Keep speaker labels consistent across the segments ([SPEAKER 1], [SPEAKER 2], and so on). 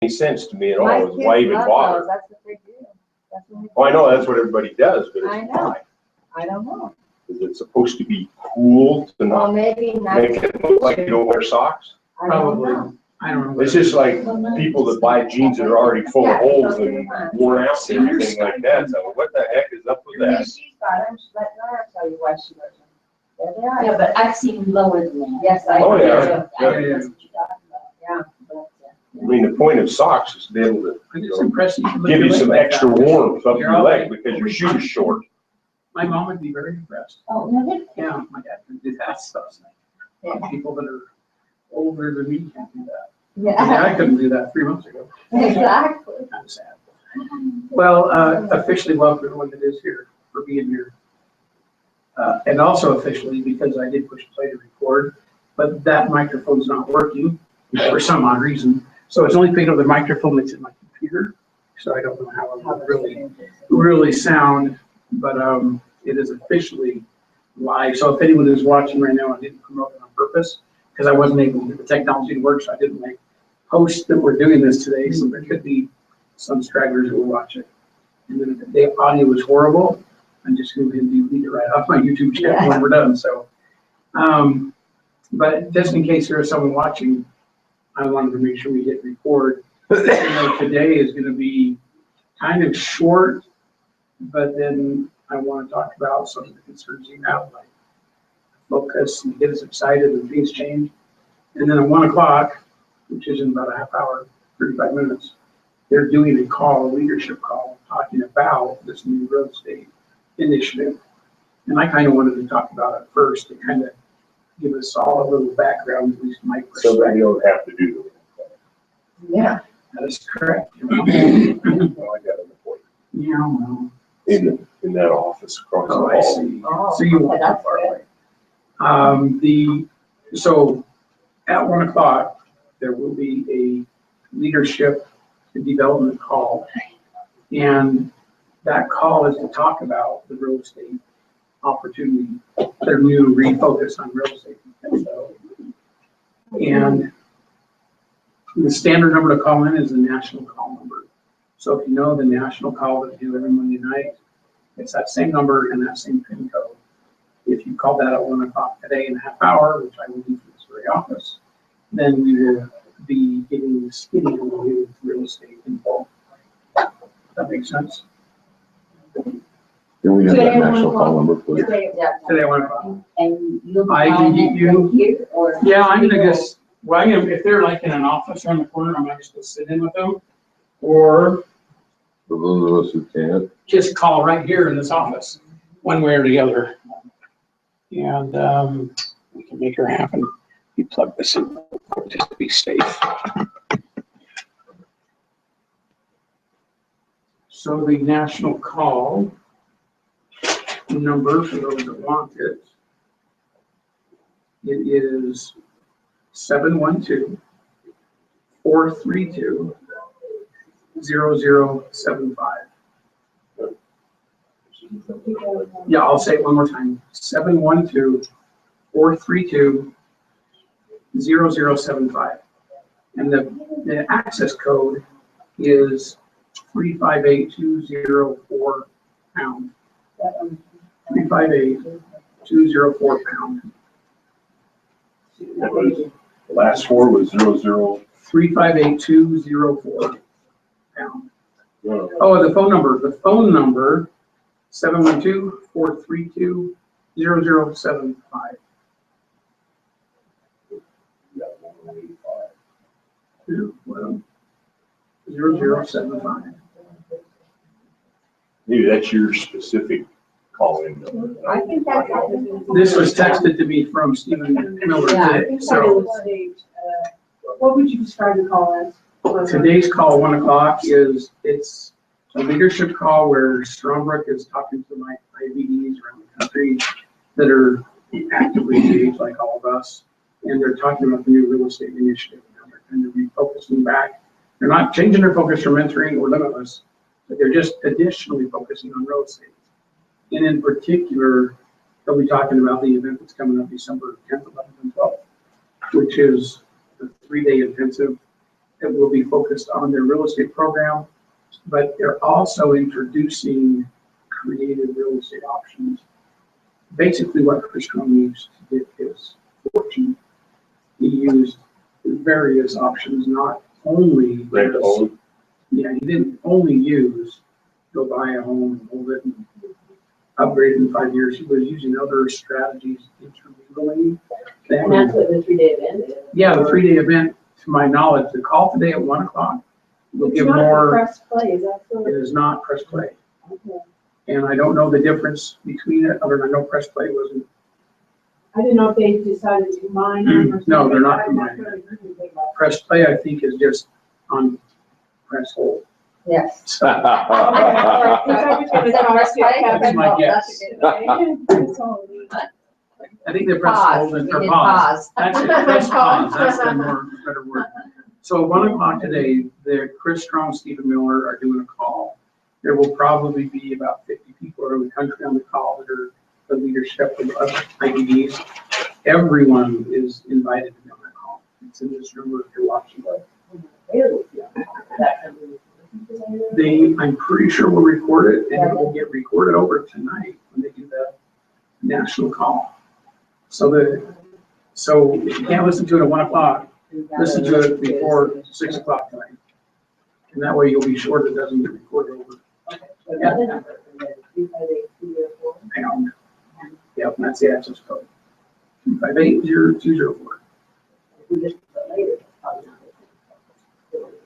[SPEAKER 1] any sense to me at
[SPEAKER 2] My
[SPEAKER 1] all, is
[SPEAKER 2] kids
[SPEAKER 1] why even
[SPEAKER 2] love
[SPEAKER 1] bother?
[SPEAKER 2] those. That's what they do. That's what they
[SPEAKER 1] Oh, I
[SPEAKER 2] do.
[SPEAKER 1] know, that's what everybody does, but
[SPEAKER 2] I
[SPEAKER 1] it's
[SPEAKER 2] know.
[SPEAKER 1] why?
[SPEAKER 2] I don't know.
[SPEAKER 1] Is it supposed to be cool to
[SPEAKER 2] Well,
[SPEAKER 1] not
[SPEAKER 2] maybe not.
[SPEAKER 1] make it look like you don't wear socks?
[SPEAKER 2] I don't
[SPEAKER 3] Probably.
[SPEAKER 2] know.
[SPEAKER 3] I don't know.
[SPEAKER 1] It's just like people that buy jeans that are already full of holes and worn out and everything like that. So what the heck is up with
[SPEAKER 2] Yeah,
[SPEAKER 1] that?
[SPEAKER 2] she's got them. Let Nora tell you why she wears them. There they are.
[SPEAKER 4] Yeah, but I've seen lower than that.
[SPEAKER 2] Yes, I
[SPEAKER 1] Oh,
[SPEAKER 2] do.
[SPEAKER 1] yeah.
[SPEAKER 4] I know that's what you're talking about.
[SPEAKER 2] Yeah.
[SPEAKER 4] But,
[SPEAKER 1] I mean, the point of socks is to be able to,
[SPEAKER 3] I'm
[SPEAKER 1] you
[SPEAKER 3] just
[SPEAKER 1] know,
[SPEAKER 3] impressed you can lift
[SPEAKER 1] give
[SPEAKER 3] your
[SPEAKER 1] you
[SPEAKER 3] leg
[SPEAKER 1] some
[SPEAKER 3] like
[SPEAKER 1] extra
[SPEAKER 3] that.
[SPEAKER 1] warmth up
[SPEAKER 3] You're
[SPEAKER 1] your
[SPEAKER 3] all
[SPEAKER 1] leg
[SPEAKER 3] right.
[SPEAKER 1] because your shoe's short.
[SPEAKER 3] My mom would be very impressed.
[SPEAKER 4] Oh, no, they
[SPEAKER 3] Yeah, my dad can do that stuff. People that are older than me can't do that.
[SPEAKER 2] Yeah.
[SPEAKER 3] I mean, I couldn't do that 3 months ago.
[SPEAKER 2] Exactly.
[SPEAKER 3] I'm sad. Well, officially welcome everyone that is here for being here. And also officially, because I did push play to record, but that microphone's not working for some odd reason. So it's only picking up the microphone that's in my computer. So I don't know how it will really sound, but it is officially live. So if anyone is watching right now, I didn't promote it on purpose because I wasn't able to get the technology to work. So I didn't like post that we're doing this today. So there could be some stragglers who will watch it. And then if the audio is horrible, I'm just going to delete it right off my YouTube channel when we're done. So, but just in case there is someone watching, I wanted to make sure we hit record. You know, today is going to be kind of short, but then I want to talk about some of the concerns you have, like focus and get us excited when things change. And then at 1 o'clock, which is in about a half hour, 35 minutes, they're doing a call, a leadership call, talking about this new real estate initiative. And I kind of wanted to talk about it first to kind of give us all a little background, at least my
[SPEAKER 1] So that
[SPEAKER 3] perspective.
[SPEAKER 1] you don't have to do
[SPEAKER 2] Yeah.
[SPEAKER 3] That is correct.
[SPEAKER 1] it. Well, I got it for you.
[SPEAKER 3] Yeah, well,
[SPEAKER 1] In that office across the
[SPEAKER 3] oh, I
[SPEAKER 1] hall.
[SPEAKER 3] see.
[SPEAKER 2] Oh,
[SPEAKER 3] So you
[SPEAKER 2] okay,
[SPEAKER 3] won't
[SPEAKER 2] that's
[SPEAKER 3] be far
[SPEAKER 2] good.
[SPEAKER 3] away. So at 1 o'clock, there will be a leadership and development call. And that call is to talk about the real estate opportunity, their new refocus on real estate. And the standard number to call in is the national call number. So if you know the national call that we do every Monday night, it's that same number and that same PIN code. If you call that at 1 o'clock today in a half hour, which I will do for this very office, then we will be getting the skinny with real estate info. That makes sense?
[SPEAKER 5] Can we have that national call number, please?
[SPEAKER 2] Yeah.
[SPEAKER 3] Today at 1 o'clock.
[SPEAKER 4] And you'll be
[SPEAKER 3] I can
[SPEAKER 4] calling
[SPEAKER 3] get
[SPEAKER 4] it
[SPEAKER 3] you-
[SPEAKER 4] from here or?
[SPEAKER 3] Yeah, I'm gonna just, well, if they're like in an office around the corner, I'm just gonna sit in with them. Or
[SPEAKER 5] For those of us who can't,
[SPEAKER 3] just call right here in this office, one way or the other. And we can make her happen. You plug this in just to be safe. So the national call number for those that want it, it is 712-432-0075. Yeah, I'll say it one more time. 712-432-0075. And the access code is 358204 pound. 358204 pound.
[SPEAKER 1] That was, the last four was 00.
[SPEAKER 3] 358204 pound.
[SPEAKER 1] No,
[SPEAKER 3] Oh, the phone number, 712-432-0075. Well, 0075.
[SPEAKER 1] maybe that's your specific call-in number.
[SPEAKER 2] I think that's.
[SPEAKER 3] This was texted to me from Stephen Miller
[SPEAKER 2] Yeah, I
[SPEAKER 3] today,
[SPEAKER 2] think
[SPEAKER 3] so
[SPEAKER 6] What would you describe the call as?
[SPEAKER 3] today's call, 1 o'clock, it's a leadership call where Strongbrook is talking to my IBDs around the country that are actively engaged like all of us. And they're talking about the new real estate initiative. Now they're kind of refocusing back. They're not changing their focus from mentoring or limitless, but they're just additionally focusing on real estate. And in particular, they'll be talking about the event that's coming up December 10th, 11th, and 12th, which is a 3-day intensive that will be focused on their real estate program, but they're also introducing creative real estate options. Basically what Kris Krohn used to get his fortune, he used various options, not only.
[SPEAKER 1] Rent to own.
[SPEAKER 3] Yeah, he didn't only use, go buy a home, hold it, and upgrade it in 5 years. He was using other strategies intermingling.
[SPEAKER 2] And that's what the 3-day event is?
[SPEAKER 3] Yeah, the 3-day event, to my knowledge, the call today at 1 o'clock will
[SPEAKER 6] It's
[SPEAKER 3] give
[SPEAKER 6] not
[SPEAKER 3] more,
[SPEAKER 6] press play, is that
[SPEAKER 3] it
[SPEAKER 6] so?
[SPEAKER 3] is not press play.
[SPEAKER 6] Okay.
[SPEAKER 3] And I don't know the difference between it, other than I know press play wasn't,
[SPEAKER 6] I didn't know if they decided to combine them or something.
[SPEAKER 3] No, they're not
[SPEAKER 6] I'm
[SPEAKER 3] combining.
[SPEAKER 6] really thinking about
[SPEAKER 3] press play I think is just on press hold.
[SPEAKER 2] Yes.
[SPEAKER 3] So,
[SPEAKER 6] it. Okay, all right, 'cause I was gonna talk to
[SPEAKER 3] That's my guess.
[SPEAKER 6] Kevin. That's all.
[SPEAKER 3] I think they press hold and or pause. That's it, press pause, that's the more better word. So at 1 o'clock today, the Kris Krohn, Stephen Miller are doing a call. There will probably be about 50 people around the country on the call that are the leadership of IBDs. Everyone is invited to be on that call. It's in this room if you're watching. I'm pretty sure we'll record it and it will get recorded over tonight when they do the national call. So if you can't listen to it at 1 o'clock, listen to it before 6 o'clock tonight. And that way you'll be sure that it doesn't get recorded over. Hang on. Yep, that's the access code. 258-0204.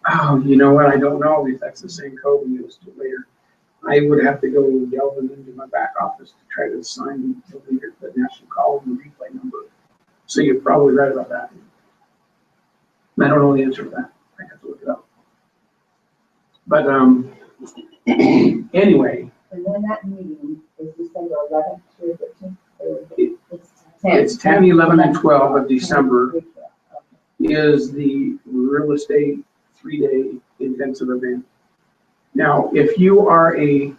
[SPEAKER 3] Oh, you know what? I don't know if that's the same code we use to later. I would have to go delving into my back office to try to assign the leader the national call and the replay number. So you're probably right about that. I don't know the answer to that. I have to look it up. But anyway,
[SPEAKER 4] And then that meeting is December 11th through 13th?
[SPEAKER 3] it's 10, 11, and 12 of December is the real estate 3-day intensive event. Now, if you are an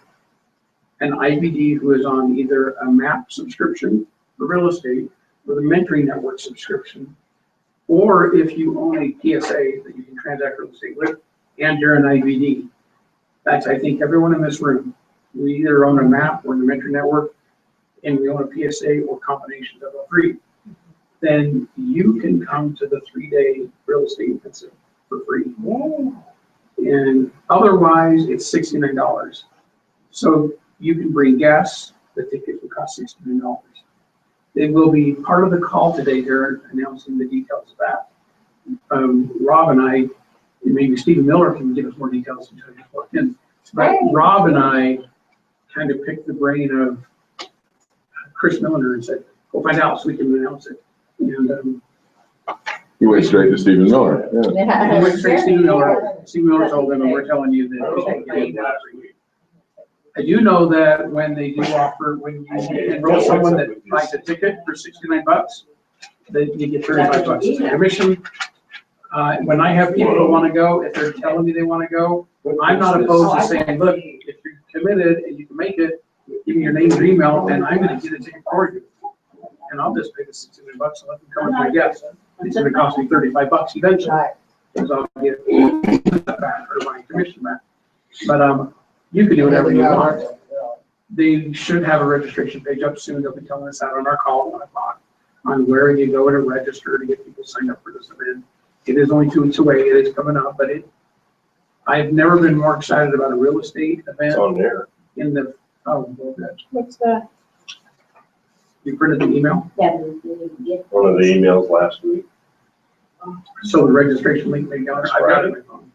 [SPEAKER 3] IBD who is on either a MAP subscription for real estate or the Mentoring Network subscription, or if you own a PSA that you can transact real estate with, and you're an IBD, that's, I think, everyone in this room. We either own a MAP or the Mentoring Network, and we own a PSA or combinations of all three. Then you can come to the 3-day real estate intensive for free. And otherwise, it's $69. So you can bring guests. The tickets will cost $69. They will be part of the call today. They're announcing the details of that. Rob and I, and maybe Stephen Miller can give us more details until he just walked in. But Rob and I kind of picked the brain of Chris Miller and said, go find out so we can announce it. And
[SPEAKER 5] You went straight to Stephen Miller. Yeah.
[SPEAKER 3] he went straight to Stephen Miller. Stephen Miller told him, and we're telling you that. I do know that when they do offer, when you enroll someone that buys a ticket for $69, then you get $35 as a commission. When I have people who want to go, if they're telling me they want to go, I'm not opposed to saying, look, if you're committed and you can make it, give me your name and email, and I'm going to get a ticket for you. And I'll just pay the $69 and let them come as my guest. It's going to cost me $35 eventually. Because I'll get that back or my commission back. But you can do whatever you want. They should have a registration page up soon. They'll be telling us that on our call at 1 o'clock on where you go to register to get people signed up for this event. It is only 2 weeks away. It is coming up, but I've never been more excited about a real estate event.
[SPEAKER 1] It's on there.
[SPEAKER 3] In the, oh, well, good.
[SPEAKER 6] What's that?
[SPEAKER 3] You printed the email?
[SPEAKER 1] One of the emails last week.
[SPEAKER 3] So the registration link they got, I've got it on my phone.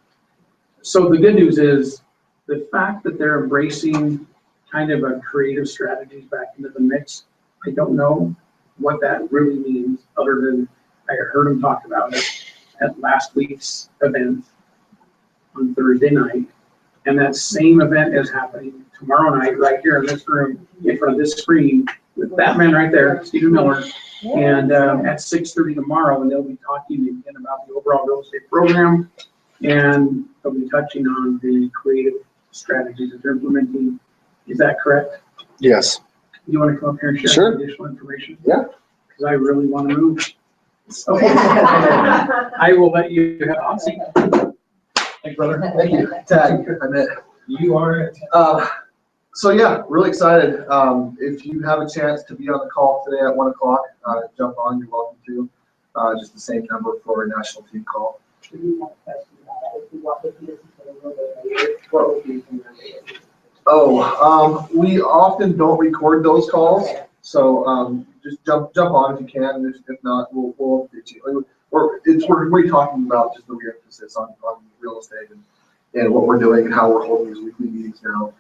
[SPEAKER 3] So the good news is the fact that they're embracing kind of a creative strategies back into the mix. I don't know what that really means other than I heard them talk about it at last week's event on Thursday night. And that same event is happening tomorrow night right here in this room in front of this screen with that man right there, Stephen Miller. And at 6:30 tomorrow, and they'll be talking again about the overall real estate program, and they'll be touching on the creative strategies that they're implementing. Is that correct?
[SPEAKER 7] Yes.
[SPEAKER 3] You want to come up here and share
[SPEAKER 7] Sure.
[SPEAKER 3] some additional information?
[SPEAKER 7] Yeah.
[SPEAKER 3] Because I really want to move. So I will let you have a seat. Thank you, brother.
[SPEAKER 7] Thank you. Tag, I meant.
[SPEAKER 3] You are.
[SPEAKER 7] So yeah, really excited. If you have a chance to be on the call today at 1 o'clock, jump on, you're welcome to. Just the same number for a national team call.
[SPEAKER 2] Do you have a question about that? If you want to listen to the little bit later, what would be the
[SPEAKER 7] Oh, we often don't record those calls, so just jump on if you can. If not, we'll update you. We're talking about just the re-emphasis on real estate and what we're doing and how we're holding these weekly meetings now.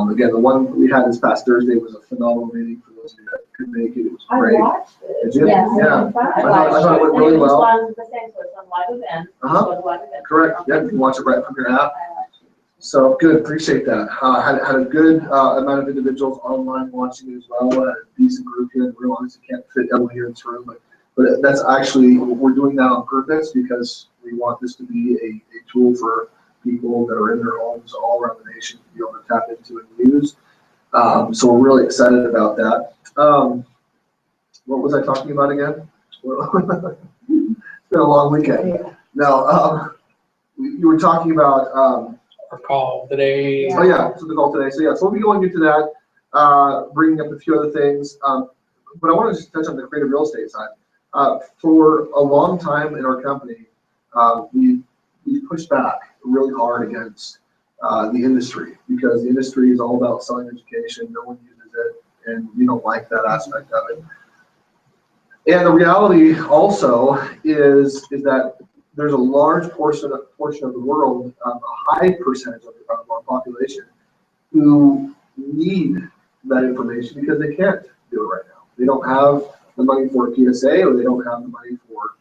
[SPEAKER 7] Again, the one we had this past Thursday was a phenomenal meeting for those of you that could make it. It was great.
[SPEAKER 2] I watched it.
[SPEAKER 7] Did you?
[SPEAKER 2] Yes,
[SPEAKER 7] Yeah.
[SPEAKER 2] I
[SPEAKER 7] I thought it went really well.
[SPEAKER 2] This one's the same, so it's on live event.
[SPEAKER 7] Correct. Yeah, you can watch it right from your app. So good, appreciate that. Had a good amount of individuals online watching it as well. A decent group here. And realize you can't fit everyone here in this room, but that's actually, we're doing that on purpose because we want this to be a tool for people that are in their homes all around the nation to be able to tap into and use. So we're really excited about that. What was I talking about again? It's been a long weekend. No, you were talking about
[SPEAKER 3] Our call today.
[SPEAKER 7] oh yeah, so the call today. So we'll be going into that, bringing up a few other things. But I want to just touch on the creative real estate side. For a long time in our company, we pushed back really hard against the industry because the industry is all about selling education. No one uses it, and we don't like that aspect of it. And the reality also is that there's a large portion of the world, a high percentage of our population, who need that information because they can't do it right now. They don't have the money for a PSA, or they don't have the money for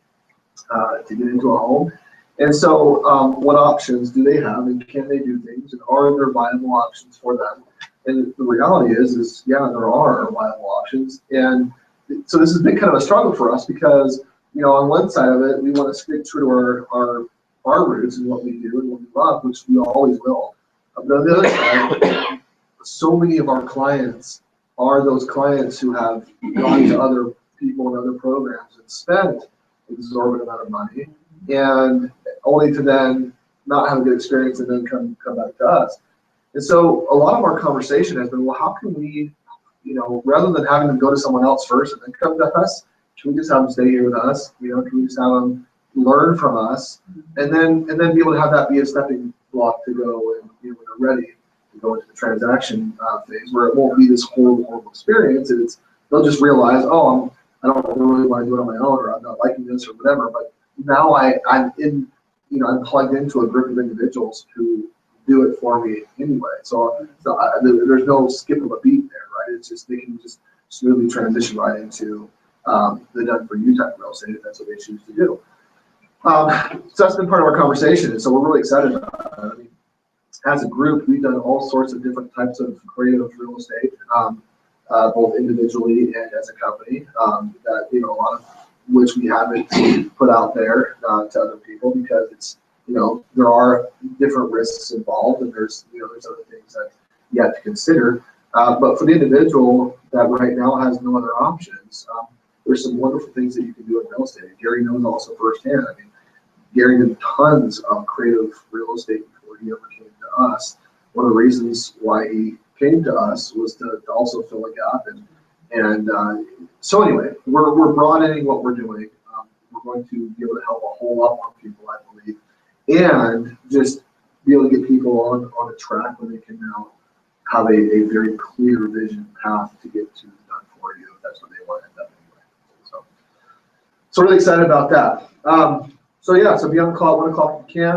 [SPEAKER 7] to get into a home. And so, what options do they have, and can they do things, and are there viable options for them? And the reality is yeah, there are viable options, and so this has been kind of a struggle for us because, on one side of it, we want to stick true to our roots and what we do and what we love, which we always will. But on the other side, so many of our clients are those clients who have gone to other people and other programs and spent exorbitant amount of money, and only to then not have a good experience and then come back to us. And so a lot of our conversation has been, well, how can we, rather than having them go to someone else first and then come to us, can we just have them stay here with us? Can we just have them learn from us, and then be able to have that be a stepping block to go and when they're ready to go into the transaction phase, where it won't be this horrible experience. They'll just realize, oh, I don't really want to do it on my own, or I'm not liking this or whatever. But now I'm in, I'm plugged into a group of individuals who do it for me anyway. So there's no skip of a beat there, right? It's just they can just smoothly transition right into the done for you type real estate if that's what they choose to do. So that's been part of our conversation, and so we're really excited about it. I mean, as a group, we've done all sorts of different types of creative real estate, both individually and as a company. That a lot of which we haven't put out there to other people because it's there are different risks involved, and there's other things that you have to consider. But for the individual that right now has no other options, there's some wonderful things that you can do in real estate. Gary knows also firsthand. I mean, Gary did tons of creative real estate before he ever came to us. One of the reasons why he came to us was to also fill a gap. And so anyway, we're broadening what we're doing. We're going to be able to help a whole lot more people, I believe, and just be able to get people on a track where they can now have a very clear vision path to get to done for you if that's what they want to end up anyway. So really excited about that. So be on the call at 1 o'clock if you can.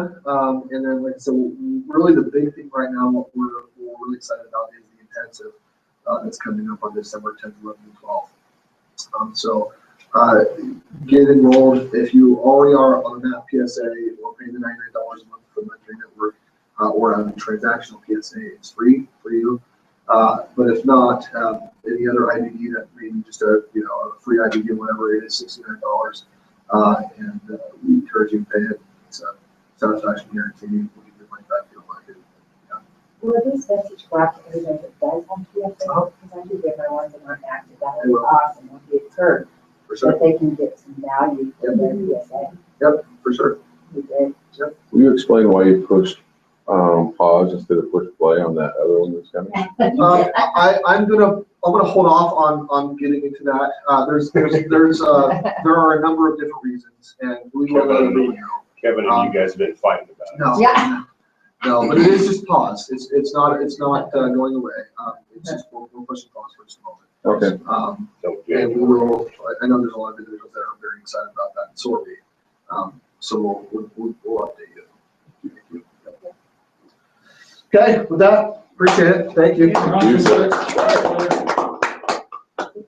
[SPEAKER 7] And then, like I said, really the big thing right now, what we're really excited about is the intensive that's coming up on December 10th, 11th, and 12th. Get enrolled. If you already are on the MAP PSA or paying the $99 a month for the Mentoring Network or on the transactional PSA, it's free for you. But if not, any other IBD that maybe just a free IBD or whatever it is, $69. And we encourage you to pay it. It's a satisfaction guarantee. We'll give you money back if you don't like it. Yeah.
[SPEAKER 2] Will this message go out to everybody that does have PSA? Because I do get my ones that aren't active. That would be awesome. We'll get heard.
[SPEAKER 7] For sure.
[SPEAKER 2] That they can get some value for their PSA.
[SPEAKER 7] Yep, for sure.
[SPEAKER 2] We did.
[SPEAKER 7] Yep.
[SPEAKER 5] Will you explain why you pushed, pause instead of push play on that other one that's coming?
[SPEAKER 7] I'm gonna hold off on getting into that. There are a number of different reasons, and we will let everyone know.
[SPEAKER 1] Kevin and you guys have been fighting about it.
[SPEAKER 7] No.
[SPEAKER 2] Yeah.
[SPEAKER 7] No, but it is just pause. It's not going away. It's just, we're pushing pause for just a moment.
[SPEAKER 5] Okay.
[SPEAKER 1] So, yeah.
[SPEAKER 7] And we will, I know there's a lot of individuals that are very excited about that, and so are we. So we'll update you. Okay, with that, appreciate it. Thank you.
[SPEAKER 5] You, sir.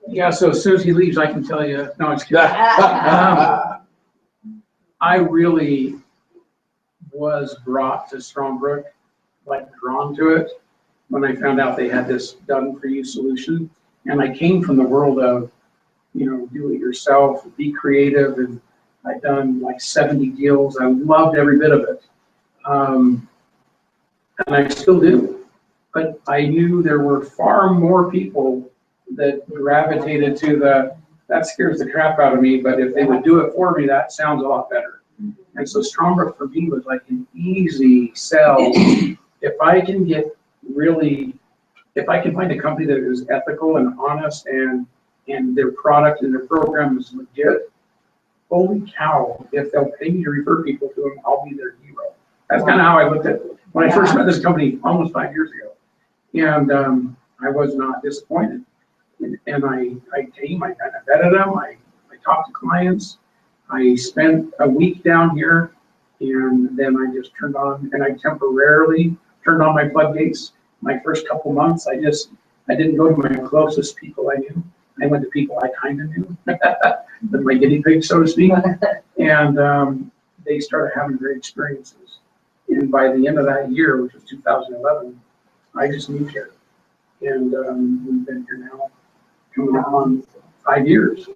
[SPEAKER 3] Yeah, so as soon as he leaves, I can tell you, no, it's kidding. I really was brought to Strongbrook, like drawn to it, when I found out they had this done-for-you solution. And I came from the world of, do it yourself, be creative, and I've done like 70 deals. I loved every bit of it. And I still do. But I knew there were far more people that gravitated to that scares the crap out of me, but if they would do it for me, that sounds a lot better. And so Strongbrook for me was like an easy sell. If I can find a company that is ethical and honest and their product and their program is legit, holy cow, if they'll pay me to refer people to them, I'll be their hero. That's kind of how I looked at it when I first met this company almost 5 years ago. And I was not disappointed. And I came, I kind of vetted them, I talked to clients. I spent a week down here, and then I just turned on, and I temporarily turned on my floodgates. My first couple months, I didn't go to my closest people I knew. I went to people I kind of knew, my guinea pigs, so to speak. And they started having great experiences. And by the end of that year, which was 2011, I just moved here. And we've been here now coming up on 5 years.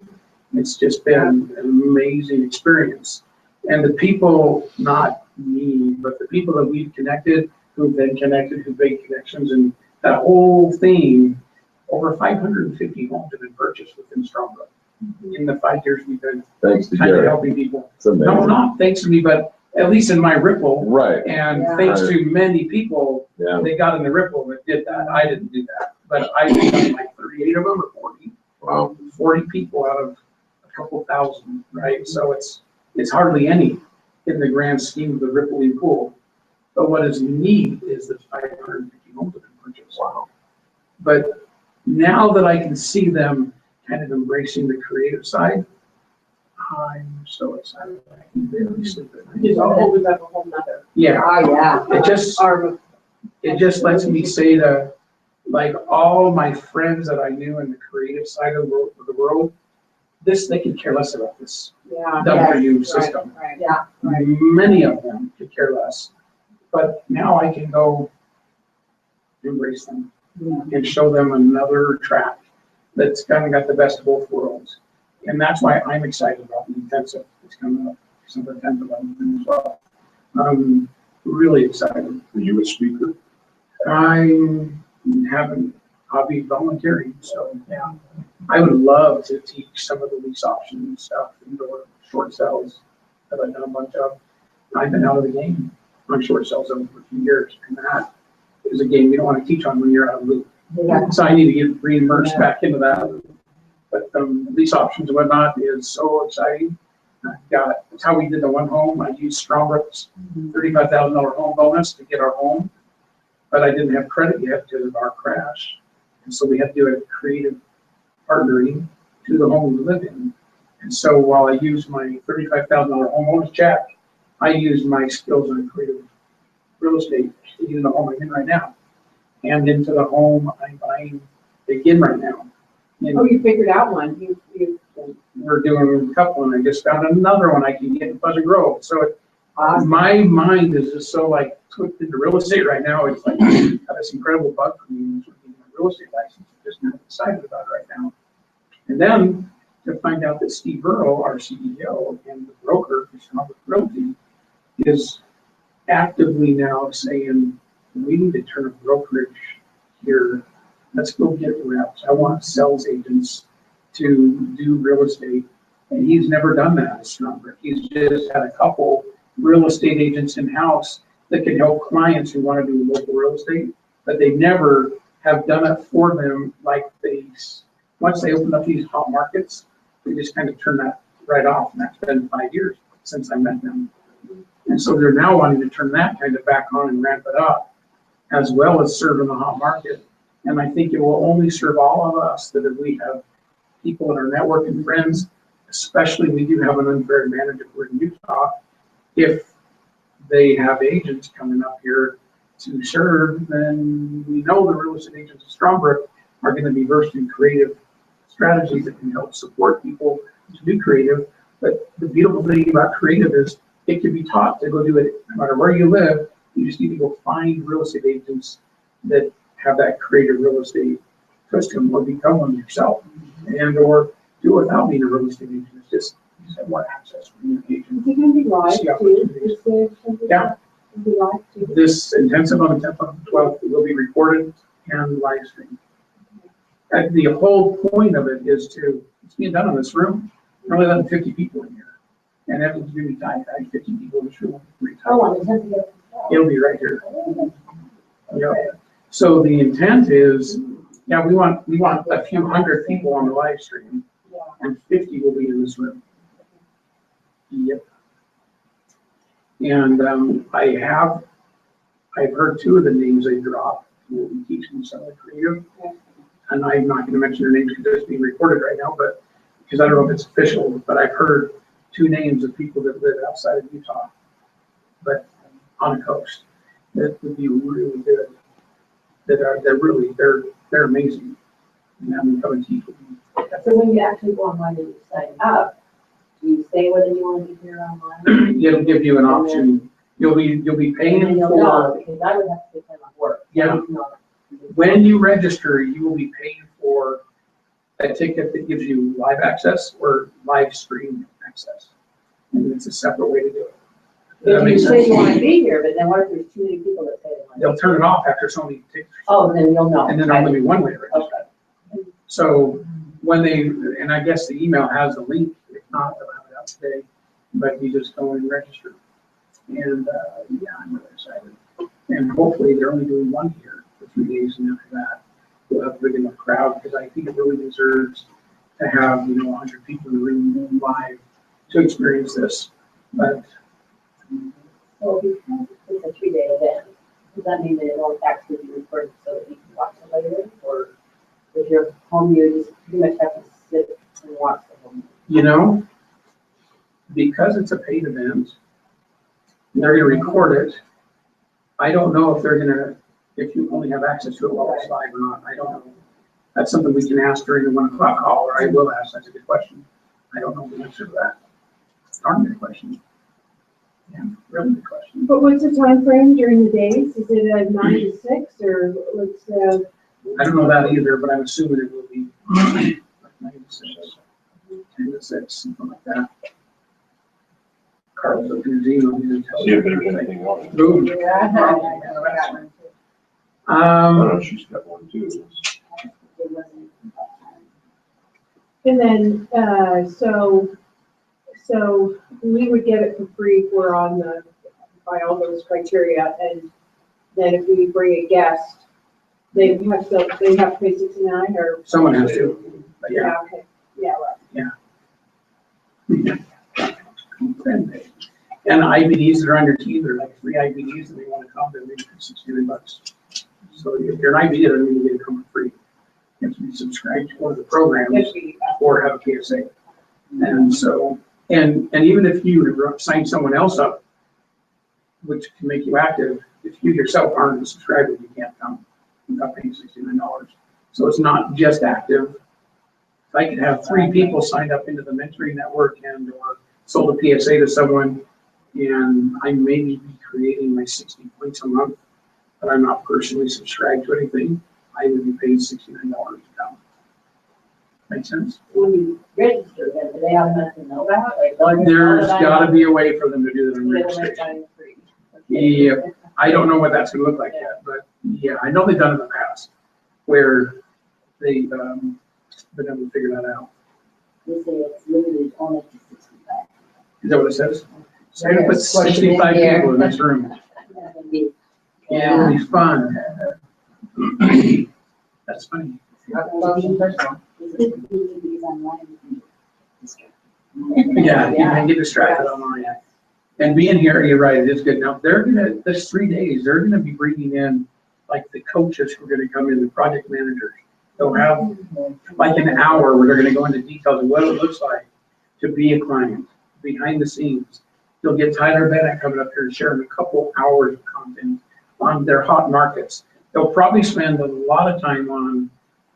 [SPEAKER 3] It's just been an amazing experience. And the people, not me, but the people that we've connected, who've been connected, who've made connections, and that whole thing, over 550 homes have been purchased within Strongbrook in the 5 years we've been
[SPEAKER 5] Thanks to
[SPEAKER 3] kind of
[SPEAKER 5] Gary.
[SPEAKER 3] helping people.
[SPEAKER 5] It's amazing.
[SPEAKER 3] No, not thanks to me, but at least in my ripple.
[SPEAKER 5] Right.
[SPEAKER 3] And
[SPEAKER 2] Yeah.
[SPEAKER 3] thanks to many people,
[SPEAKER 5] Yeah.
[SPEAKER 3] they got in the ripple that did that. I didn't do that. But I've done like 38 of them or 40.
[SPEAKER 5] Wow.
[SPEAKER 3] 40 people out of a couple thousand, right? So it's hardly any in the grand scheme of the rippling pool. But what is neat is that 550 homes have been purchased. Wow. But now that I can see them kind of embracing the creative side, I'm so excited. I can barely sleep at night.
[SPEAKER 6] Just opens up a whole nother.
[SPEAKER 3] Yeah,
[SPEAKER 2] Oh, yeah.
[SPEAKER 3] it just lets me say to like all my friends that I knew in the creative side of the world, they could care less about this
[SPEAKER 6] Yeah.
[SPEAKER 3] done-for-you system.
[SPEAKER 6] Right.
[SPEAKER 2] Yeah.
[SPEAKER 3] Many of them could care less. But now I can go embrace them and show them another track that's kind of got the best of both worlds. And that's why I'm excited about the intensive. It's coming up December 10th, 11th as well. I'm really excited.
[SPEAKER 1] Are you a speaker?
[SPEAKER 3] I'll be volunteering, so yeah. I would love to teach some of the lease option stuff, indoor short sales that I've done a bunch of. I've been out of the game on short sales over a few years, and that is a game you don't want to teach on when you're out of the loop.
[SPEAKER 2] Yeah.
[SPEAKER 3] So I need to get re-immersed back into that. But lease options and whatnot is so exciting. That's how we did the one home. I used Strongbrook's $35,000 home bonus to get our home, but I didn't have credit yet because of our crash. And so we had to do a creative partnering to the home we live in. And so while I used my $35,000 home bonus check, I used my skills in creative real estate to use the home I'm in right now. And into the home I'm buying again right now. And
[SPEAKER 6] Oh, you figured out one.
[SPEAKER 3] we're doing a couple, and I just found another one I can get in Pleasant Grove. So my mind is just so like hooked into real estate right now. It's like got this incredible bug for me with getting my real estate license. I'm just not excited about it right now. And then to find out that Steve Earle, our CEO and the broker who's come up with Realty, is actively now saying we need to turn a brokerage here. Let's go get reps. I want sales agents to do real estate. And he's never done that at Strongbrook. He's just had a couple real estate agents in-house that can help clients who want to do local real estate, but they never have done it for them like once they open up these hot markets, they just kind of turn that right off, and that's been 5 years since I met them. And so they're now wanting to turn that kind of back on and ramp it up, as well as serve in the hot market. And I think it will only serve all of us that if we have people in our network and friends, especially we do have an unfair advantage if we're in Utah, if they have agents coming up here to serve, then we know the real estate agents of Strongbrook are going to be versed in creative strategies that can help support people to do creative. But the beautiful thing about creative is it can be taught to go do it no matter where you live. You just need to go find real estate agents that have that creative real estate custom, or become one yourself, and or do it without being a real estate agent. It's just you just have more access to being an agent.
[SPEAKER 6] Is it gonna be live
[SPEAKER 3] See
[SPEAKER 6] too?
[SPEAKER 3] opportunities.
[SPEAKER 6] Is there something?
[SPEAKER 3] Yeah.
[SPEAKER 6] It'll be live too?
[SPEAKER 3] This intensive on the 10th and 12th will be recorded and live streamed. And the whole point of it is it's being done in this room. There are only letting 50 people in here. And everyone's going to be tight. I have 50 people in this room.
[SPEAKER 4] Oh, and then to
[SPEAKER 3] It'll be right here. Yeah. So the intent is, we want a few hundred people on the live stream, and 50 will be in this room. Yep. And I've heard two of the names they dropped. We'll be teaching some of the creative. And I'm not going to mention their names because it's being recorded right now, but because I don't know if it's official, but I've heard two names of people that live outside of Utah, but on the coast, that would be really good. They're amazing. And having come and teach with me.
[SPEAKER 4] So when you actually go online and you sign up, do you say whether you want to be here online?
[SPEAKER 3] It'll give you an option. You'll be paying
[SPEAKER 4] And you'll
[SPEAKER 3] for,
[SPEAKER 4] know, because I would have to pay time on work.
[SPEAKER 3] Yeah. When you register, you will be paying for a ticket that gives you live access or live stream access. And it's a separate way to do it. Does that
[SPEAKER 4] If
[SPEAKER 3] make
[SPEAKER 4] you say
[SPEAKER 3] sense?
[SPEAKER 4] you want to be here, but then what if there's too many people that say they want to?
[SPEAKER 3] They'll turn it off after so many tickets.
[SPEAKER 4] Oh, then you'll know.
[SPEAKER 3] And then there'll only be one way to register.
[SPEAKER 4] Okay.
[SPEAKER 3] So and I guess the email has a link, if not, they'll have it out today, but you just go and register. And, I'm really excited. And hopefully they're only doing one here for 3 days, and after that, we'll have a big enough crowd, because I think it really deserves to have, 100 people in the room live to experience this. But
[SPEAKER 4] So because it's a 3-day event, does that mean that it won't actually be recorded so that you can watch it later? Or if you're home, you just pretty much have to sit and watch the whole movie?
[SPEAKER 3] Because it's a paid event, they're gonna record it. I don't know if you only have access to it while it's live or not. I don't know. That's something we can ask during the 1 o'clock call, or I will ask. That's a good question. I don't know the answer to that. Darn good question. Yeah, really good question.
[SPEAKER 6] But what's the time frame during the days? Is it a 9 to 6 or what's
[SPEAKER 3] I don't know that either, but I'm assuming it will be like 9 to 6, 10 to 6, something like that. Carl's up in his email, he's gonna tell
[SPEAKER 1] See
[SPEAKER 3] you
[SPEAKER 1] if there's
[SPEAKER 3] everything.
[SPEAKER 1] anything on it.
[SPEAKER 3] Boom.
[SPEAKER 1] Oh, she's got one too.
[SPEAKER 6] and then, so we would get it for free if we're by all those criteria, and then if we bring a guest, they have to pay 69 or?
[SPEAKER 3] Someone has to, but yeah.
[SPEAKER 6] Okay, yeah, right.
[SPEAKER 3] And IBDs that are on your team, they're like 3 IBDs and they want to come, then they pay $69. So if you're an IBD, then you get to come for free. You have to be subscribed to one of the programs or have a PSA. And so, and even if you sign someone else up, which can make you active, if you yourself aren't a subscriber, you can't come without paying $69. So it's not just active. If I could have 3 people signed up into the mentoring network and or sold a PSA to someone, and I may be creating my 60 points a month, but I'm not personally subscribed to anything, I would be paying $69 a come. Make sense?
[SPEAKER 4] When you register them, do they automatically know about it? Like,
[SPEAKER 3] There's gotta be a way for them to do that in registration. Yeah, I don't know what that's gonna look like yet, but yeah, I know they've done it in the past, where they've been able to figure that out.
[SPEAKER 4] They say it's limited only to 65.
[SPEAKER 3] Is that what it says? So I'm gonna put 65 people in this room. It'll be fun. That's funny. Yeah, you can get distracted online. And being here, you're right, it is good. Now, this 3 days, they're gonna be bringing in, like, the coaches who are gonna come in, the project managers. They'll have like an hour where they're gonna go into details of what it looks like to be a client, behind the scenes. You'll get Tyler Bennett coming up here and sharing a couple hours of content on their hot markets. They'll probably spend a lot of time on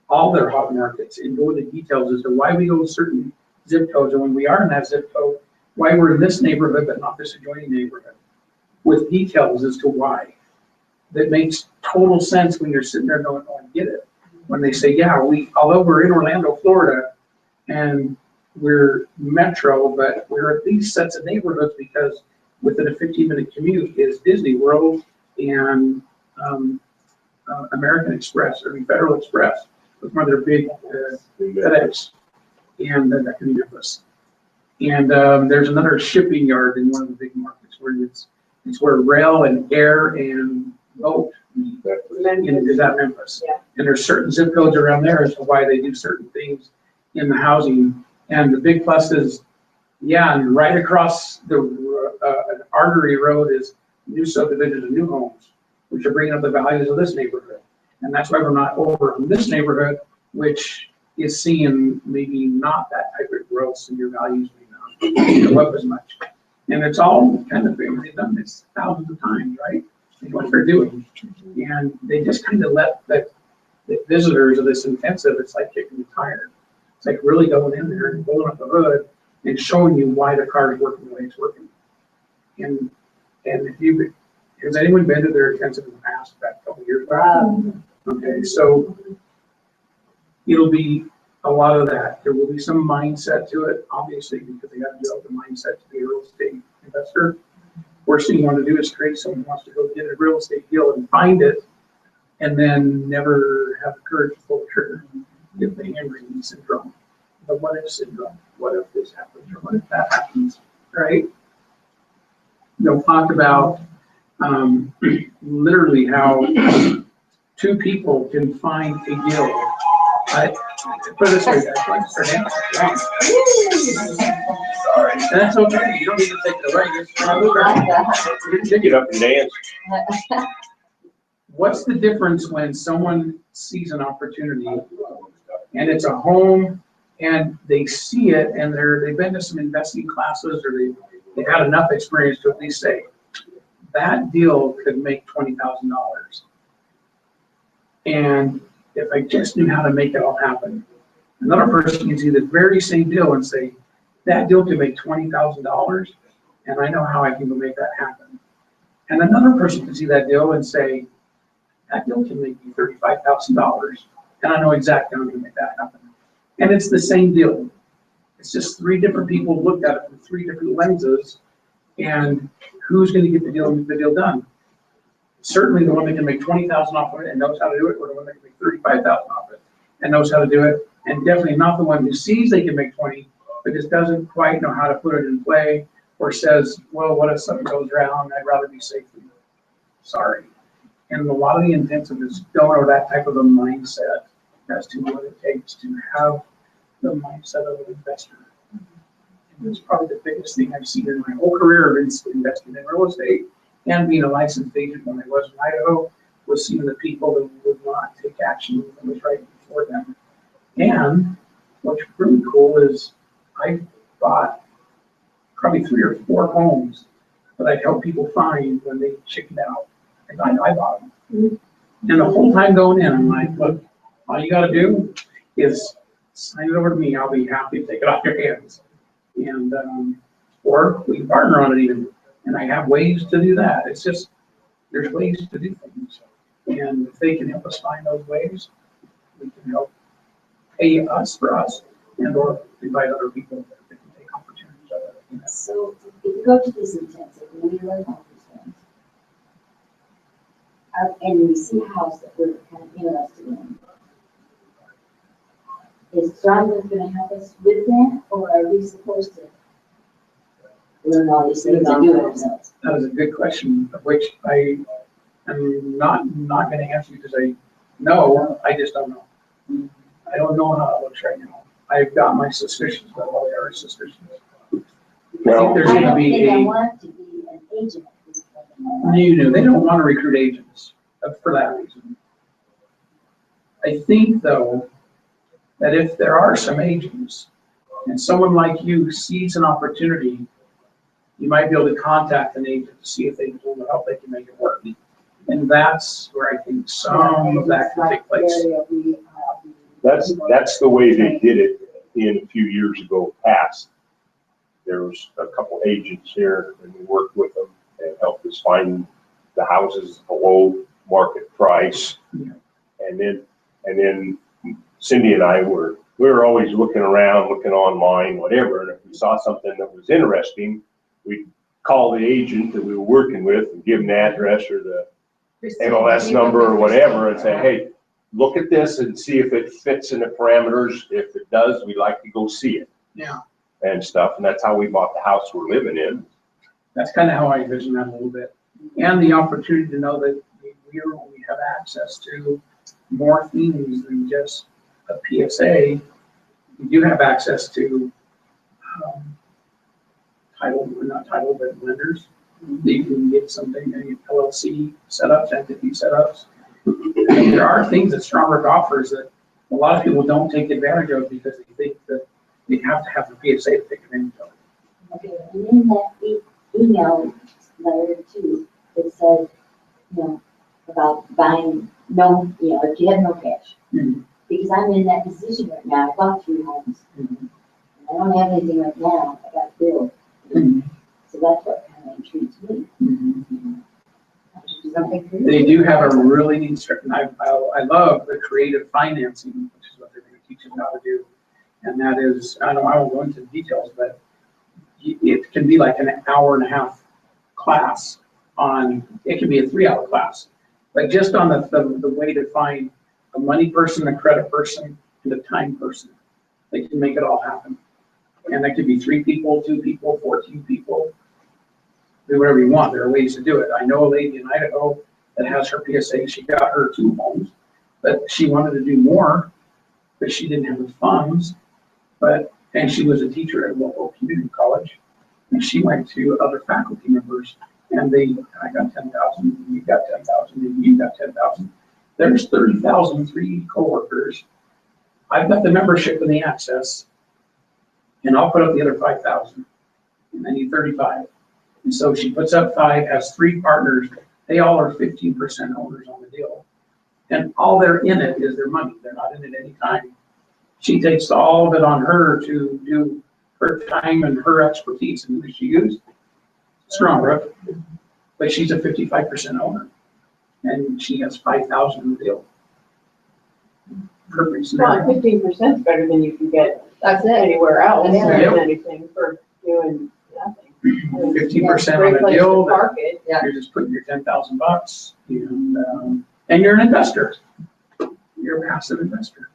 [SPEAKER 3] all their hot markets and go into details as to why we go to certain zip codes, and when we are in that zip code, why we're in this neighborhood but not this adjoining neighborhood, with details as to why. That makes total sense when you're sitting there going, oh, I get it. When they say, yeah, although we're in Orlando, Florida, and we're metro, but we're at these sets of neighborhoods because within a 15-minute commute is Disney World and American Express, or Federal Express, with one of their big FedEx, and that can be Memphis. And there's another shipping yard in one of the big markets where it's where rail and air and boat meet. Is that Memphis?
[SPEAKER 6] Yeah.
[SPEAKER 3] And there's certain zip codes around there as to why they do certain things in the housing. And the big plus is, yeah, and right across the an artery road is new subdivisions and new homes, which are bringing up the values of this neighborhood. And that's why we're not over in this neighborhood, which is seeing maybe not that type of growth, and your values may not go up as much. And it's all kind of been, they've done this thousands of times, right? They know what they're doing. And they just kind of let the visitors of this intensive, it's like kicking the tire. It's like really going in there and pulling up the hood and showing you why the car is working the way it's working. And has anyone been to their intensive in the past, back a couple of years back? Okay, so it'll be a lot of that. There will be some mindset to it, obviously, because they have to develop the mindset to be a real estate investor. Worst thing you want to do is create someone who wants to go get a real estate deal and find it, and then never have the courage to pull the trigger. Get the hand-wringing syndrome, the what-if syndrome. What if this happens, or what if that happens, right? They'll talk about literally how two people can find a deal. Put it this way, guys. Sorry. And that's okay. You don't need to take the right.
[SPEAKER 1] You can get up and dance.
[SPEAKER 3] What's the difference when someone sees an opportunity and it's a home and they see it and they've been to some investing classes, or they've had enough experience to at least say, that deal could make $20,000. And if I just knew how to make it all happen. Another person can see the very same deal and say, that deal could make $20,000, and I know how I can go make that happen. And another person can see that deal and say, that deal can make me $35,000, and I know exactly how I'm gonna make that happen. And it's the same deal. It's just three different people looked at it from three different lenses, and who's gonna get the deal done? Certainly the one that can make $20,000 off of it and knows how to do it, or the one that can make $35,000 off it and knows how to do it, and definitely not the one who sees they can make 20, but just doesn't quite know how to put it in play, or says, well, what if something goes wrong? I'd rather be safe than sorry. And a lot of the intensives don't know that type of a mindset as to what it takes to have the mindset of an investor. And it's probably the biggest thing I've seen in my whole career of investing in real estate and being a licensed agent when I was in Idaho, was seeing the people that would not take action when it was right before them. And what's really cool is I bought probably 3 or 4 homes that I help people find when they chickened out. And I bought them. And the whole time going in, I'm like, look, all you gotta do is sign it over to me. I'll be happy to take it off your hands. And, or we can partner on it even. And I have ways to do that. It's just, there's ways to do things. And if they can help us find those ways, we can help pay us for us, and or invite other people that can take opportunities of it. You know?
[SPEAKER 2] So if you go to this intensive, and we learn all these things, and we see a house that we're kind of interested in, is Strongbrook going to help us with that, or are we supposed to learn all these things and do it themselves.
[SPEAKER 3] That is a good question, of which I am not gonna answer because I just don't know. I don't know how it looks right now. I've got my suspicions, but all they are is suspicions. I think there's
[SPEAKER 2] I
[SPEAKER 3] gonna
[SPEAKER 2] don't
[SPEAKER 3] be
[SPEAKER 2] think I
[SPEAKER 3] a,
[SPEAKER 2] want to be an agent at this point in my life.
[SPEAKER 3] no, they don't want to recruit agents for that reason. I think though, that if there are some agents and someone like you sees an opportunity, you might be able to contact an agent to see if they can help, they can make it work. And that's where I think some of that can take place.
[SPEAKER 1] That's the way they did it in a few years ago past. There was a couple agents here and we worked with them and helped us find the houses below market price.
[SPEAKER 3] Yeah.
[SPEAKER 1] And then Cindy and I we were always looking around, looking online, whatever, and if we saw something that was interesting, we'd call the agent that we were working with and give them the address or the MLS number or whatever and say, hey, look at this and see if it fits in the parameters. If it does, we'd like to go see it.
[SPEAKER 3] Yeah.
[SPEAKER 1] And stuff, and that's how we bought the house we're living in.
[SPEAKER 3] That's kind of how I envision that a little bit. And the opportunity to know that we have access to more things than just a PSA. We do have access to not title, but lenders. You can get something, LLC setups, entity setups. And there are things that Strongbrook offers that a lot of people don't take advantage of because they think that they have to have the PSA to take advantage of it.
[SPEAKER 2] Okay, and in that email letter too, it said, about buying if you have no cash.
[SPEAKER 3] Mhm.
[SPEAKER 2] Because I'm in that position right now, I bought 3 homes.
[SPEAKER 3] Mhm.
[SPEAKER 2] I don't have anything right now, I got billed.
[SPEAKER 3] Mhm.
[SPEAKER 2] So that's what kind of intrigues me.
[SPEAKER 3] Mhm.
[SPEAKER 2] Something for you.
[SPEAKER 3] They do have a really neat structure, and I love the creative financing, which is what they're going to teach you how to do. And that is, I won't go into the details, but it can be like an hour-and-a-half class it can be a 3-hour class. But just on the way to find a money person, a credit person, and a time person. They can make it all happen. And that could be 3 people, 2 people, 14 people. Do whatever you want. There are ways to do it. I know a lady in Idaho that has her PSA. She got her 2 homes, but she wanted to do more, but she didn't have the funds. And she was a teacher at a local community college. And she went to other faculty members and I got 10,000, you got 10,000, and you got 10,000. There's 30,000, 3 coworkers. I've got the membership and the access, and I'll put up the other 5,000, and I need 35. And so she puts up 5, has 3 partners. They all are 15% owners on the deal. And all they're in it is their money. They're not in it any time. She takes all of it on her to do her time and her expertise. And who does she use? Strongbrook. But she's a 55% owner. And she has 5,000 in the deal. Perfect
[SPEAKER 6] Well,
[SPEAKER 3] scenario.
[SPEAKER 6] 15% is better than you can get
[SPEAKER 4] That's it.
[SPEAKER 6] anywhere else,
[SPEAKER 2] Yeah.
[SPEAKER 6] or
[SPEAKER 3] Yep.
[SPEAKER 6] anything for doing nothing.
[SPEAKER 3] 15%
[SPEAKER 6] Great
[SPEAKER 3] on a
[SPEAKER 6] place to
[SPEAKER 3] deal, that
[SPEAKER 6] park it.
[SPEAKER 3] you're just putting your $10,000 and you're an investor. You're a passive investor.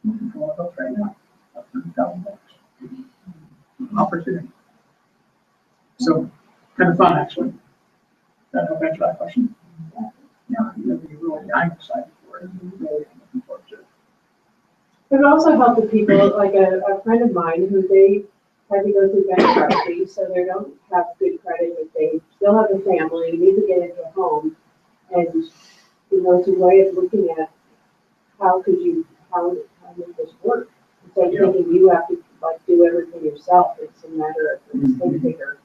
[SPEAKER 3] Looking for one of those right now, about $30,000. Opportunity. So, kind of fun, actually. That help answer that question? Yeah, I'm excited for it. Really looking forward to it.
[SPEAKER 6] It would also help the people, like a friend of mine, who they had to go through bankruptcy, so they don't have good credit, but they still have a family, need to get into a home. And, it's a way of looking at how does this work? Instead of thinking you have to do everything yourself, it's a matter of it's bigger.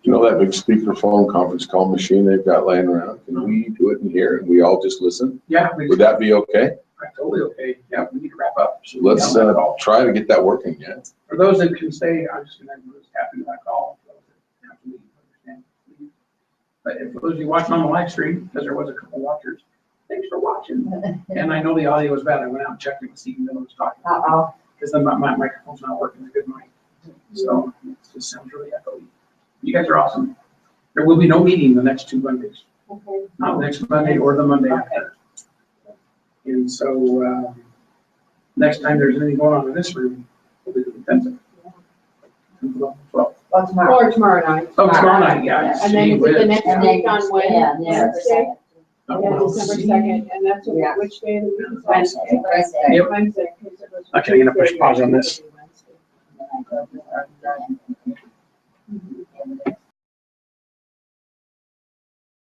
[SPEAKER 5] You know that big speakerphone conference call machine they've got laying around? Can we do it in here and we all just listen?
[SPEAKER 3] Yeah,
[SPEAKER 5] Would that be okay?
[SPEAKER 3] totally okay. Yeah, we need to wrap up. So
[SPEAKER 5] Let's try to get that working, yeah.
[SPEAKER 3] For those that can stay, I'm just gonna tap into that call. For those that have to leave, understand, leave. But for those of you watching on the live stream, because there was a couple watchers, thanks for watching. And I know the audio was bad. I went out and checked it to see who was talking. Because my microphone's not working a good mic. So it just sounds really echoey. You guys are awesome. There will be no meeting the next 2 Mondays.
[SPEAKER 6] Okay.
[SPEAKER 3] Not next Monday or the Monday after. And so next time there's anything going on in this room, Hopefully the 10th. Well,
[SPEAKER 2] Well, tomorrow.
[SPEAKER 6] Or tomorrow night.
[SPEAKER 3] oh, tomorrow night, yeah.
[SPEAKER 6] And then is it the next
[SPEAKER 2] And then,
[SPEAKER 6] week on
[SPEAKER 2] yeah,
[SPEAKER 6] Wednesday?
[SPEAKER 2] December second.
[SPEAKER 6] Yeah, December 2nd, and that's
[SPEAKER 2] Yeah.
[SPEAKER 6] which day of the week? is that?
[SPEAKER 2] Wednesday.
[SPEAKER 3] Yep.
[SPEAKER 6] Wednesday. 'cause it was
[SPEAKER 3] Okay, I'm gonna push
[SPEAKER 6] Wednesday,
[SPEAKER 3] pause on
[SPEAKER 6] yeah,
[SPEAKER 3] this.
[SPEAKER 6] Wednesday.
[SPEAKER 2] And then I go to our